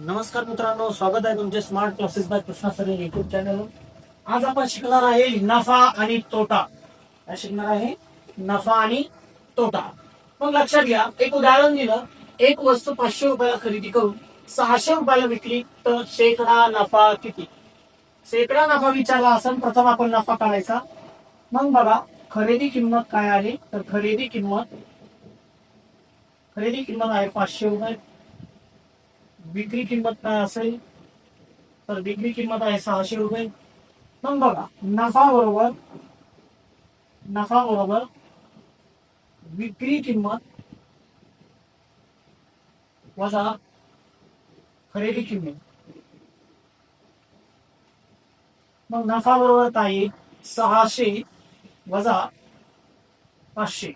नमस्कार मित्रांनो, स्वागत आहे तुमचे smart classes bye Krishna sir YouTube channel. आज आपण शिकणार आहे नफा आणि तोटा. काय शिकणार आहे? नफा आणि तोटा. मग लक्षात घ्या, एक उदाहरण दिलं, एक वस्तू 500 रुपयाला खरेदी करून 600 रुपयाला विकली तर शेकडा नफा किती? शेकडा नफा विचारला असेल, प्रथम आपण नफा काढायचा. मग बघा, खरेदी किंमत काय आहे? तर खरेदी किंमत आहे 500 रुपये. विक्री किंमत काय असेल? तर विक्री किंमत आहे 600 रुपये. मग बघा, नफा बरोबर विक्री किंमत वजा खरेदी किंमत. मग नफा बरोबर काय येईल? 600 वजा 500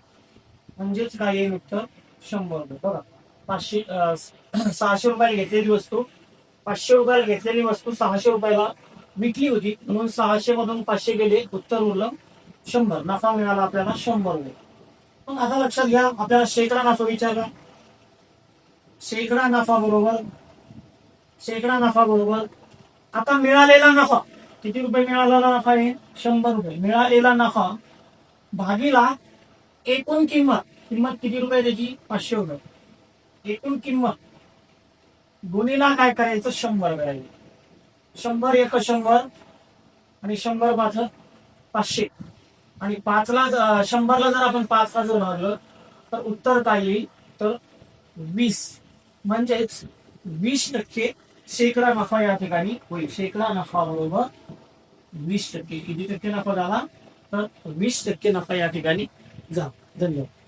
म्हणजेच काय येईल उत्तर? 100 रुपये. बघा, 600 रुपयाला घेतलेली वस्तू 500 रुपयाला घेतलेली वस्तू 600 रुपयाला विकली होती, म्हणून 600 मधून 500 गेले, उत्तर उरलं 100. नफा मिळाला आपल्याला 100 रुपये. मग आता लक्षात घ्या, आपल्याला शेकडा नफा विचारला. शेकडा नफा बरोबर आता मिळालेला नफा किती रुपये मिळालेला नफा आहे? 100 रुपये. मिळालेला नफा भागीला एकूण किंमत किती रुपये त्याची? 500 रुपये. एकूण किंमत गुणीला काय करायचं? 100 करायचं. 100 एक 100 आणि 100 पाच 500 आणि 5ला 100ला जर आपण 5ला जर भागलं तर उत्तर काय येईल? तर 20. म्हणजेच 20% शेकडा नफा या ठिकाणी होईल. शेकडा नफा बरोबर 20%. किती टक्के नफा झाला? तर 20% नफा या ठिकाणी जा. धन्यवाद.